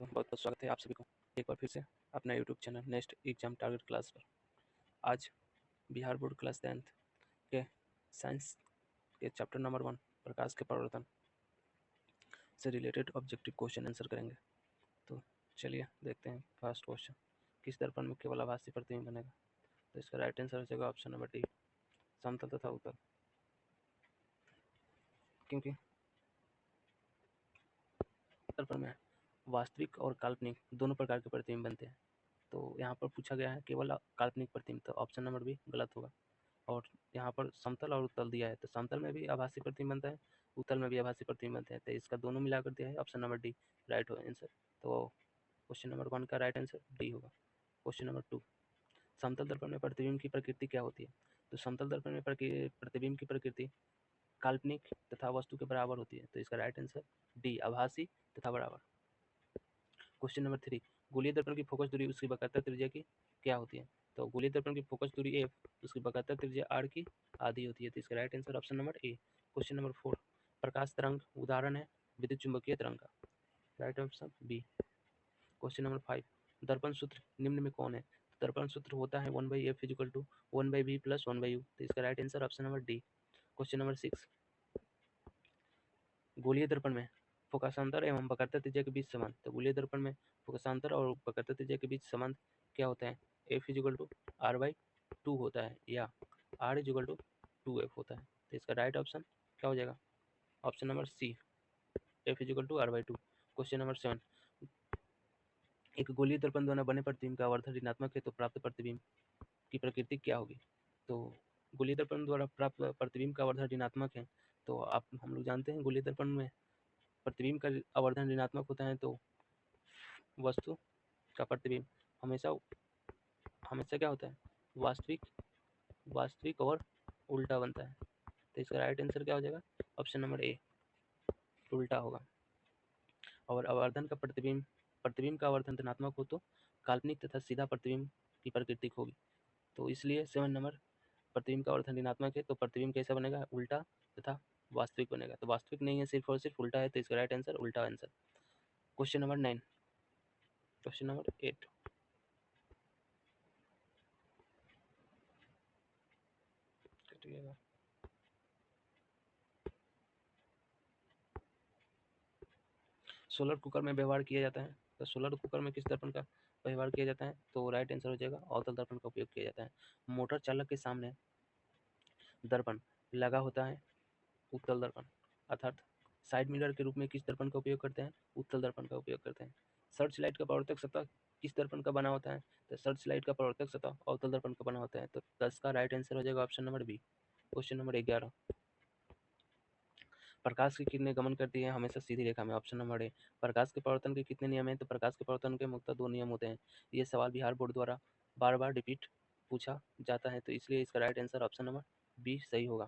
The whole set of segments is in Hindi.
बहुत बहुत स्वागत है आप सभी को एक बार फिर से अपना YouTube channel next exam target class पर। आज बिहार बोर्ड क्लास 10th के साइंस के चैप्टर नंबर 1 प्रकाश के प्रवर्तन से रिलेटेड ऑब्जेक्टिव क्वेश्चन आंसर करेंगे। तो चलिए देखते हैं फर्स्ट क्वेश्चन, किस दर्पण में केवल आभासी प्रतिबिंब बनेगा? तो इसका राइट आंसर हो जाएगा ऑप्शन नंबर डी, समतल तथा उत्तल। क्योंकि दर्पण में वास्तविक और काल्पनिक दोनों प्रकार के प्रतिबिंब बनते हैं, तो यहाँ पर पूछा गया है केवल काल्पनिक प्रतिबिंब, तो ऑप्शन नंबर बी गलत होगा। और यहाँ पर समतल और उत्तल दिया है, तो समतल में भी आभासी प्रतिबिंब बनता है, उत्तल में भी आभासी प्रतिबिंब बनते हैं, तो इसका दोनों मिलाकर दिया है, ऑप्शन नंबर डी राइट हो आंसर। तो क्वेश्चन नंबर 1 का राइट आंसर डी होगा। क्वेश्चन नंबर 2, समतल दर्पण में प्रतिबिंब की प्रकृति क्या होती है? तो समतल दर्पण में प्रतिबिंब की प्रकृति काल्पनिक तथा वस्तु के बराबर होती है, तो इसका राइट आंसर डी आभासी तथा बराबर। क्वेश्चन नंबर 3, गोलीय दर्पण की फोकस दूरी उसकी बकातर त्रिज्या की क्या होती है? तो गोलीय दर्पण की फोकस दूरी एफ, उसकी बकातर त्रिज्या आर की आधी होती है, तो इसका right answer option number A. Question number 4, प्रकाश तरंग उदाहरण है विद्युत चुंबकीय तरंग का, right option B. Question number 5, दर्पण सूत्र निम्न में कौन है? तो दर्पण सूत्र होता है 1/f = 1/v + 1/u, तो इसका right answer option number D. Question number 6, गोलीय दर्पण में फोकसांतर एवं बक्रता त्रिज्या के बीच संबंध, तो गोलीय दर्पण में फोकसांतर और बक्रता त्रिज्या के बीच संबंध क्या होता है? f = r/2 होता है या r = 2f होता है, तो इसका राइट ऑप्शन क्या हो जाएगा? Option number C, f = r/2। Question number 7, एक गोलीय दर्पण द्वारा बने प्रतिबिंब का आवर्धन ऋणात्मक है तो प्राप्त प्रतिबिंब की प्रकृति क्या होगी? तो गोलीय दर्पण द्वारा प्राप्त प्रतिबिंब का आवर्धन ऋणात्मक है, तो हम लोग जानते हैं गोलीय दर्पण में प्रतिबिंब का आवर्धन ऋणात्मक होता है, तो वस्तु का प्रतिबिंब हमेशा हमेशा क्या होता है? वास्तविक और उल्टा बनता है, तो इसका राइट आंसर क्या हो जाएगा? ऑप्शन नंबर ए उल्टा होगा। और आवर्धन का प्रतिबिंब का आवर्धन धनात्मक हो तो काल्पनिक तथा सीधा प्रतिबिंब की प्रकृति होगी, तो इसलिए 7 नंबर प्रतिबिंब का आवर्धन ऋणात्मक है तो प्रतिबिंब कैसा बनेगा? उल्टा तथा वास्तविक बनेगा, तो वास्तविक नहीं है, सिर्फ और सिर्फ उल्टा है, तो इसका राइट आंसर उल्टा answer. Question number 9, question number 8, कटिएगा। सोलर कुकर में व्यवहार किया जाता है, तो सोलर कुकर में किस दर्पण का व्यवहार किया जाता है? तो राइट आंसर हो जाएगा अवतल दर्पण का उपयोग किया जाता है। मोटर चालक के सामने दर्पण लगा होता है उत्तल दर्पण, अर्थात साइड मिरर के रूप में किस दर्पण का उपयोग करते हैं? उत्तल दर्पण का उपयोग करते हैं। सर्च लाइट का प्रवर्तक सतह किस दर्पण का बना होता है? तो सर्च लाइट का प्रवर्तक सतह अवतल दर्पण का बना होता है, तो 10 का राइट आंसर हो जाएगा option number B. Question number 11, प्रकाश की किरणें गमन करती है हमेशा सीधी रेखा में, ऑप्शन नंबर ए। प्रकाश के परावर्तन के कितने नियम हैं? तो प्रकाश के परावर्तन के मुख्यतः 2 नियम होते हैं। ये सवाल बिहार बोर्ड द्वारा बार बार रिपीट पूछा जाता है, तो इसलिए इसका right answer option number B सही होगा।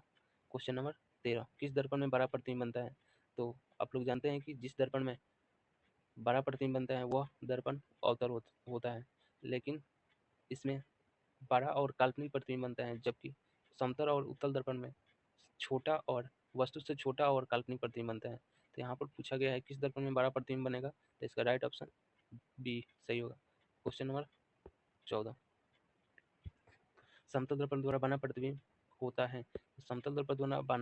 क्वेश्चन नंबर 13, किस दर्पण में बड़ा प्रतिबिंब बनता है? तो आप लोग जानते हैं कि जिस दर्पण में बड़ा प्रतिबिंब बनता है वह दर्पण अवतल होता है, लेकिन इसमें बड़ा और काल्पनिक प्रतिबिंब बनता है, जबकि समतल और उत्तल दर्पण में छोटा और वस्तु से छोटा और काल्पनिक प्रतिबिंब बनता है। तो यहाँ पर पूछा गया है किस दर्पण में बड़ा प्रतिबिंब बनेगा, तो इसका राइट ऑप्शन बी सही होगा। क्वेश्चन नंबर 14, समतल दर्पण द्वारा बना प्रतिबिंब होता है, समतल दर्पण द्वारा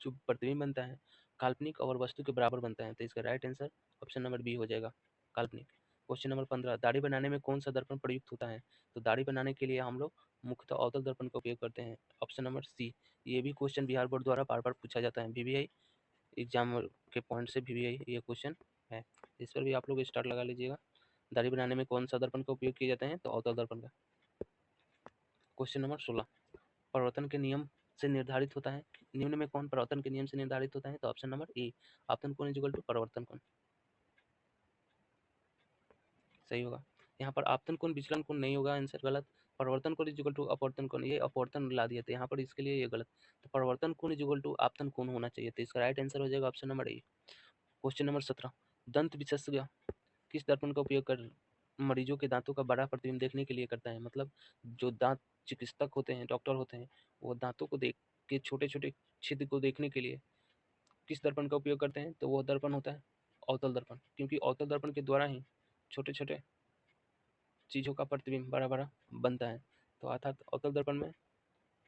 जो प्रतिबिंब बनता है काल्पनिक और वस्तु के बराबर बनता है, तो इसका right answer option number B हो जाएगा काल्पनिक। क्वेश्चन नंबर 15, दाढ़ी बनाने में कौन सा दर्पण प्रयुक्त होता है? तो दाढ़ी बनाने के लिए हम लोग मुख्यतः अवतल दर्पण का उपयोग करते हैं, ऑप्शन नंबर सी। ये भी क्वेश्चन बिहार बोर्ड द्वारा बार बार पूछा जाता है, वीवीआई एग्जाम के पॉइंट से वीवीआई ये क्वेश्चन है, इस पर भी आप लोग स्टार लगा लीजिएगा। दाढ़ी बनाने में कौन सा दर्पण का उपयोग किया जाता है? तो अवतल दर्पण का। क्वेश्चन नंबर 16, परावर्तन के नियम से निर्धारित होता है, निम्न में कौन परावर्तन के नियम से निर्धारित होता है? तो ऑप्शन नंबर ए आपतन कोण इक्वल टू परावर्तन कोण सही होगा। यहाँ पर आपतन कोण विचलन कोण नहीं होगा, आंसर गलत। परावर्तन कोण इक्वल टू अपवर्तन कोण, ये अपवर्तन ला दिया था यहाँ पर, इसके लिए ये गलत। तो परावर्तन कोण इक्वल टू आपतन कोण होना चाहिए, तो इसका राइट आंसर हो जाएगा option number A. Question number 17, दंत विशेषज्ञ किस दर्पण का उपयोग कर मरीजों के दांतों का बड़ा प्रतिबिंब देखने के लिए करता है? मतलब जो दांत चिकित्सक होते हैं, डॉक्टर होते हैं, वो दांतों को देख के छोटे छोटे छिद्र को देखने के लिए किस दर्पण का उपयोग करते हैं? तो वो दर्पण होता है अवतल दर्पण, क्योंकि अवतल दर्पण के द्वारा ही छोटे छोटे चीज़ों का प्रतिबिंब बड़ा बड़ा बनता है, तो अर्थात अवतल दर्पण में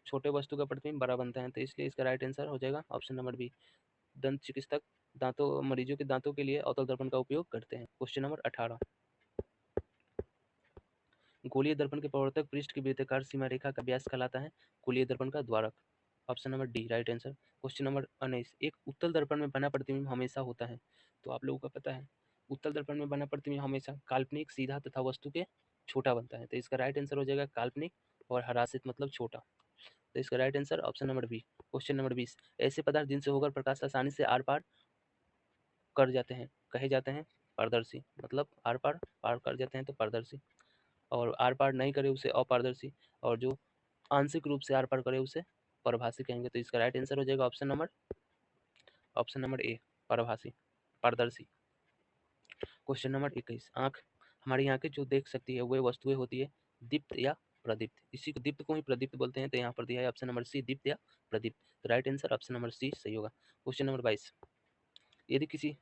छोटे वस्तु का प्रतिबिंब बड़ा बनता है, तो इसलिए इसका राइट आंसर हो जाएगा ऑप्शन नंबर बी। दंत चिकित्सक दांतों मरीजों के दांतों के लिए अवतल दर्पण का उपयोग करते हैं। क्वेश्चन नंबर 18, गोलीय दर्पण के प्रवर्तक पृष्ठ की वृत्ताकार सीमा रेखा का व्यास कहलाता है गोलीय दर्पण का द्वारक। Option number D right answer. Question number 19, एक उत्तल दर्पण में बना प्रतिबिंब हमेशा होता है, तो आप लोगों को पता है उत्तल दर्पण में बना प्रतिबिंब हमेशा काल्पनिक, सीधा तथा वस्तु के छोटा बनता है, तो इसका राइट आंसर हो जाएगा काल्पनिक और हरासित मतलब छोटा, तो इसका right answer option number B. Question number 20, ऐसे पदार्थ जिनसे होकर प्रकाश आसानी से आर पार कर जाते हैं कहे जाते हैं पारदर्शी, मतलब आर पार पार कर जाते हैं तो पारदर्शी, और आर पार नहीं करे उसे अपारदर्शी, और जो आंशिक रूप से आर पार करे उसे परभासी कहेंगे, तो इसका राइट आंसर हो जाएगा ऑप्शन नंबर ए परभासी पारदर्शी। क्वेश्चन नंबर 21, आंख हमारी आंखें जो देख सकती है वह वस्तुएं होती है दीप्त या प्रदीप्त, इसी को दीप्त को ही प्रदीप्त बोलते हैं, तो यहाँ पर दिया है ऑप्शन नंबर सी दीप्त या प्रदीप्त, तो right answer option number C सही होगा। क्वेश्चन नंबर 22, यदि किसी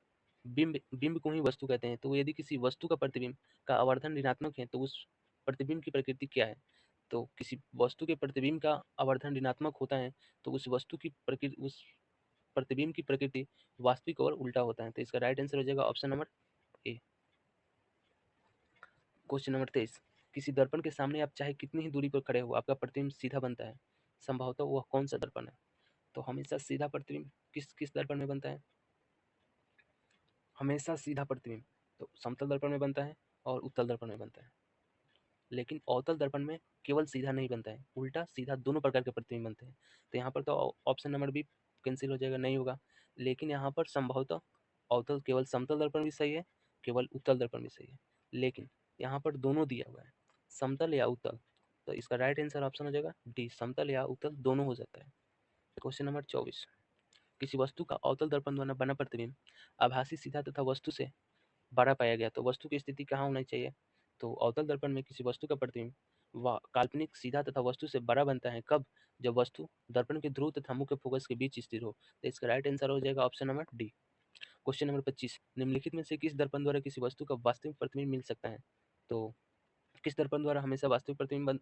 बिंब बिंब को ही वस्तु कहते हैं, तो यदि किसी वस्तु का प्रतिबिंब का आवर्धन ऋणात्मक है तो उस प्रतिबिंब की प्रकृति क्या है, तो किसी वस्तु के प्रतिबिंब का आवर्धन ऋणात्मक होता है तो उस वस्तु की प्रकृति, उस प्रतिबिंब की प्रकृति वास्तविक और उल्टा होता है, तो इसका राइट आंसर हो जाएगा option number A. Question number 23, किसी दर्पण के सामने आप चाहे कितनी ही दूरी पर खड़े हो आपका प्रतिबिंब सीधा बनता है, संभवतः वह कौन सा दर्पण है, तो हमेशा सीधा प्रतिबिंब किस किस दर्पण में बनता है, हमेशा सीधा प्रतिबिंब तो समतल दर्पण में बनता है और उत्तल दर्पण में बनता है, लेकिन अवतल दर्पण में केवल सीधा नहीं बनता है, उल्टा सीधा दोनों प्रकार के प्रतिबिंब बनते हैं, तो यहाँ पर तो ऑप्शन नंबर बी कैंसिल हो जाएगा, नहीं होगा, लेकिन यहाँ पर संभवतः अवतल केवल समतल दर्पण भी सही है, केवल उत्तल दर्पण भी सही है, लेकिन यहाँ पर दोनों दिया हुआ है समतल या उत्तल, तो इसका राइट आंसर ऑप्शन हो जाएगा डी समतल या उत्तल दोनों हो सकता है। क्वेश्चन नंबर 24, किसी वस्तु का अवतल दर्पण द्वारा बना प्रतिबिंब आभासी, सीधा तथा वस्तु से बड़ा पाया गया, तो वस्तु की स्थिति कहाँ होनी चाहिए, तो अवतल दर्पण में किसी वस्तु का प्रतिबिंब व काल्पनिक, सीधा तथा वस्तु से बड़ा बनता है कब, जब वस्तु दर्पण के ध्रुव तथा मुख्य फोकस के बीच स्थित हो, तो इसका राइट आंसर हो जाएगा option number D. Question number 25, निम्नलिखित में से किस दर्पण द्वारा किसी वस्तु का वास्तविक प्रतिबिंब मिल सकता है, तो किस दर्पण द्वारा हमेशा वास्तविक प्रतिबिंब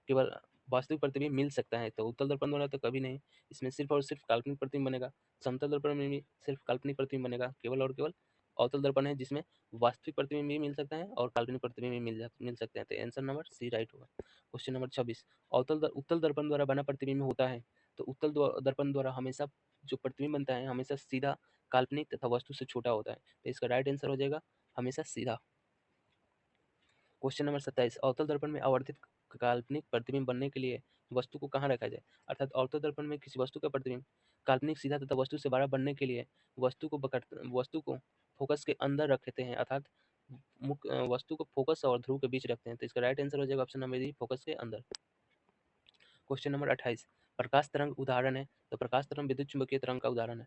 केवल वास्तविक प्रतिबिंब मिल सकता है, तो उत्तल दर्पण द्वारा तो कभी नहीं, इसमें सिर्फ और सिर्फ काल्पनिक प्रतिबिंब बनेगा, समतल दर्पण में भी सिर्फ काल्पनिक प्रतिबिंब बनेगा, केवल और केवल अवतल दर्पण है जिसमें वास्तविक प्रतिबिंब भी मिल सकता है और काल्पनिक प्रतिबिंब भी मिल सकते हैं, तो आंसर नंबर सी राइट होगा। क्वेश्चन नंबर 26, उत्तल दर्पण द्वारा बना प्रतिबिंब होता है, तो उत्तल दर्पण द्वारा हमेशा जो प्रतिबिंब बनता है हमेशा सीधा, काल्पनिक तथा वस्तु से छोटा होता है, तो इसका राइट आंसर हो जाएगा हमेशा सीधा। क्वेश्चन नंबर 27, अवतल दर्पण में आवर्धित काल्पनिक प्रतिबिंब बनने के लिए वस्तु को कहाँ रखा जाए, अर्थात अवतल दर्पण में किसी वस्तु का प्रतिबिंब काल्पनिक, सीधा तथा वस्तु से बड़ा बनने के लिए वस्तु को फोकस के अंदर रखते हैं, अर्थात मुख्य वस्तु को फोकस और ध्रुव के बीच रखते हैं, तो इसका राइट आंसर हो जाएगा ऑप्शन नंबर डी फोकस के अंदर। क्वेश्चन नंबर 28, प्रकाश तरंग उदाहरण है, तो प्रकाश तरंग विद्युत चुंबकीय तरंग का उदाहरण है।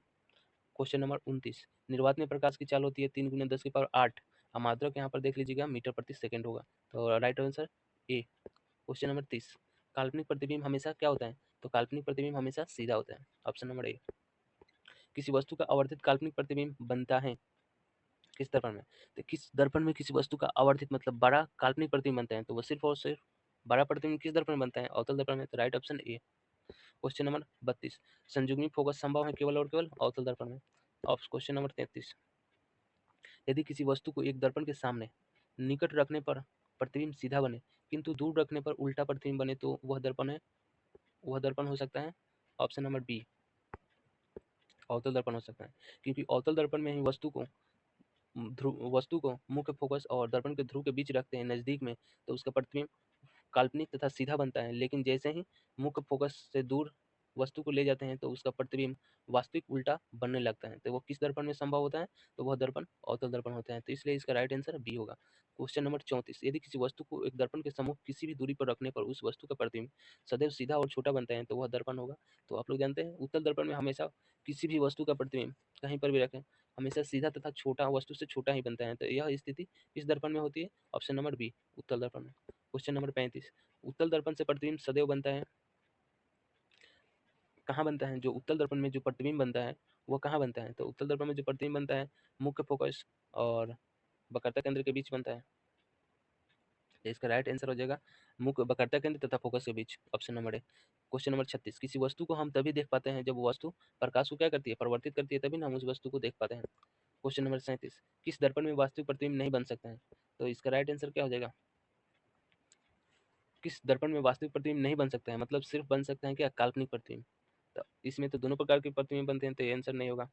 क्वेश्चन नंबर 29, निर्वात में प्रकाश की चाल होती है 3 × 10⁸ मात्रक यहाँ पर देख लीजिएगा मीटर प्रति सेकंड होगा, तो right answer A. Question number 30, काल्पनिक प्रतिबिंब हमेशा क्या होता है, तो काल्पनिक प्रतिबिंब हमेशा सीधा होता है, ऑप्शन नंबर ए। किसी वस्तु का आवर्धित काल्पनिक प्रतिबिंब बनता है किस दर्पण में, तो किस दर्पण में किसी वस्तु का आवर्धित मतलब बड़ा काल्पनिक प्रतिबिंब बनता है, तो वो सिर्फ और सिर्फ बड़ा प्रतिबिंब किस दर्पण में बनता है, अवतल दर्पण में, तो right option A. Question number 32, संयुग्मी फोकस संभव है केवल और केवल अवतल दर्पण में। क्वेश्चन नंबर 33, यदि किसी वस्तु को एक दर्पण के सामने निकट रखने पर प्रतिबिंब सीधा बने किंतु दूर रखने पर उल्टा प्रतिबिंब बने, तो वह दर्पण हो सकता है ऑप्शन नंबर बी अवतल दर्पण हो सकता है, क्योंकि अवतल दर्पण में ही वस्तु को मुख्य फोकस और दर्पण के ध्रुव के बीच रखते हैं नजदीक में, तो उसका प्रतिबिंब काल्पनिक तथा सीधा बनता है, लेकिन जैसे ही मुख्य फोकस से दूर वस्तु को ले जाते हैं तो उसका प्रतिबिंब वास्तविक उल्टा बनने लगता है, तो वो किस दर्पण में संभव होता है, तो वह दर्पण अवतल दर्पण होता है, तो इसलिए इसका राइट आंसर बी होगा। क्वेश्चन नंबर 34, यदि किसी वस्तु को एक दर्पण के सम्मुख किसी भी दूरी पर रखने पर उस वस्तु का प्रतिबिंब सदैव सीधा और छोटा बनता है, तो वह दर्पण होगा, तो आप लोग जानते हैं उत्तल दर्पण में हमेशा किसी भी वस्तु का प्रतिबिंब कहीं पर भी रखें हमेशा सीधा तथा छोटा, वस्तु से छोटा ही बनता है, तो यह स्थिति किस दर्पण में होती है, ऑप्शन नंबर बी उत्तल दर्पण में। क्वेश्चन नंबर 35, उत्तल दर्पण से प्रतिबिंब सदैव बनता है, कहाँ बनता है, जो उत्तल दर्पण में जो प्रतिबिंब बनता है वो कहाँ बनता है, तो उत्तल दर्पण में जो प्रतिबिंब बनता है मुख्य फोकस और वक्रता केंद्र के बीच बनता है। तो इसका राइट आंसर हो जाएगा मुख्य वक्रता केंद्र तथा फोकस के बीच, option number A. Question number 36, किसी वस्तु को हम तभी देख पाते हैं जब वो वस्तु प्रकाश को क्या करती है, परिवर्तित करती है, तभी ना हम उस वस्तु को देख पाते हैं। क्वेश्चन नंबर 37, किस दर्पण में वास्तविक प्रतिबिंब नहीं बन सकता है? तो इसका राइट आंसर क्या हो जाएगा? किस दर्पण में वास्तविक प्रतिबिंब नहीं बन सकता है, मतलब सिर्फ बन सकता है क्या, काल्पनिक प्रतिबिंब। तो इसमें तो दोनों प्रकार के प्रतिबिंब बनते हैं, तो ये आंसर नहीं होगा।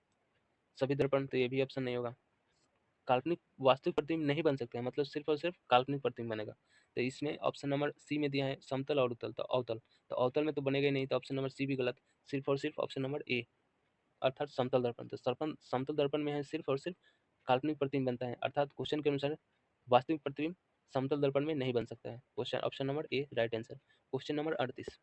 सभी दर्पण, तो ये भी ऑप्शन नहीं होगा। काल्पनिक वास्तविक प्रतिबिंब नहीं बन सकते हैं, मतलब सिर्फ और सिर्फ काल्पनिक प्रतिबिंब बनेगा। तो इसमें ऑप्शन नंबर सी में दिया है समतल और उत्तल, तो अवतल, तो अवतल में तो बनेगा ही नहीं, तो ऑप्शन नंबर सी भी गलत। सिर्फ और सिर्फ ऑप्शन नंबर ए, अर्थात समतल दर्पण। तो समतल दर्पण में है सिर्फ और सिर्फ काल्पनिक प्रतिबिंब बनता है, अर्थात क्वेश्चन के अनुसार वास्तविक प्रतिबिंब समतल दर्पण में नहीं बन सकता है। क्वेश्चन ऑप्शन नंबर ए राइट आंसर। क्वेश्चन नंबर 38,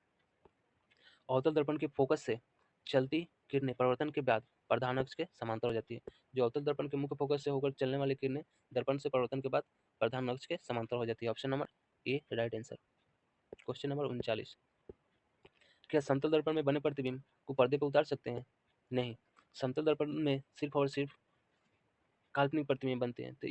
अवतल दर्पण के फोकस से चलती किरणें परिवर्तन के बाद प्रधान अक्ष के समांतर हो जाती है। जो अवतल दर्पण के मुख्य फोकस से होकर चलने वाली किरणें दर्पण से परिवर्तन के बाद प्रधान अक्ष के समांतर हो जाती है। ऑप्शन नंबर ए राइट आंसर। क्वेश्चन नंबर 39, क्या समतल दर्पण में बने प्रतिबिंब को पर्दे पर उतार सकते हैं? नहीं, समतल दर्पण में सिर्फ और सिर्फ काल्पनिक प्रतिबिंब बनते हैं, तो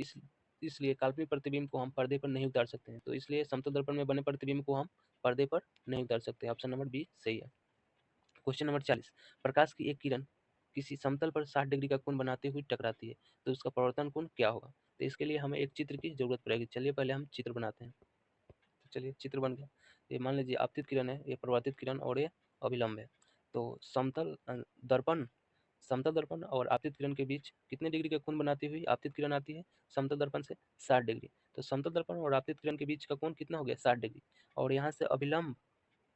इसलिए काल्पनिक प्रतिबिंब को हम पर्दे पर नहीं उतार सकते हैं, तो इसलिए समतल दर्पण में बने प्रतिबिंब को हम पर्दे पर नहीं उतार सकते। ऑप्शन नंबर बी सही है। क्वेश्चन नंबर 40, प्रकाश की एक किरण किसी समतल पर 60 डिग्री का कोण बनाते हुए टकराती है, तो उसका परिवर्तन कोण क्या होगा? तो इसके लिए हमें एक चित्र की जरूरत पड़ेगी। चलिए पहले हम चित्र बनाते हैं। तो चलिए चित्र बन गया। ये मान लीजिए आपतित किरण है, ये प्रवर्तित किरण और ये अभिलंब है। तो दर्पण समतल दर्पण और आपतित किरण के बीच कितने डिग्री का कोण बनाती हुई आपतित किरण आती है समतल दर्पण से? 60 डिग्री। तो समतल दर्पण और आपतित किरण के बीच का कोण कितना हो गया? 60 डिग्री। और यहाँ से अभिलंब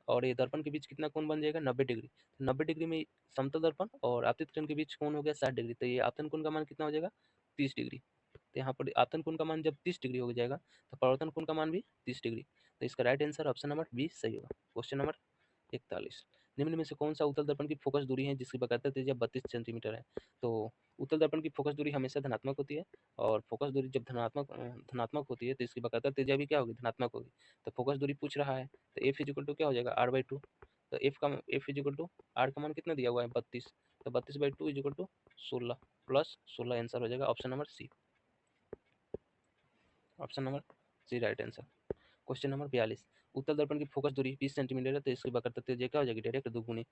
और ये दर्पण के बीच कितना कोण बन जाएगा? 90 डिग्री। तो 90 डिग्री में समतल दर्पण और आपतित किरण के बीच कोण हो गया 60 डिग्री, तो ये आपतन कोण का मान कितना हो जाएगा? 30 डिग्री। तो यहाँ पर आपतन कोण का मान जब 30 डिग्री हो जाएगा तो परावर्तन कोण का मान भी 30 डिग्री। तो इसका right answer option number B सही होगा। क्वेश्चन नंबर 41, निम्न में से कौन सा उत्तल दर्पण की फोकस दूरी है जिसकी वक्रता त्रिज्या 32 सेंटीमीटर है? तो उत्तल दर्पण की फोकस दूरी हमेशा धनात्मक होती है, और फोकस दूरी जब धनात्मक होती है तो इसकी वक्रता त्रिज्या भी क्या होगी? धनात्मक होगी। तो फोकस दूरी पूछ रहा है, तो एफ इजिकल टू क्या हो जाएगा? r/2। तो एफ इजिकल टू आर का मान कितना दिया हुआ है? 32। तो 32/2 इजिकल टू 16 प्लस 16 आंसर हो जाएगा option number C. Option number C right answer. Question number 42, उत्तल दर्पण की फोकस दूरी 20 सेंटीमीटर है, तो इसकी वक्रता त्रिज्या क्या हो जाएगी? डायरेक्ट दुगुनी।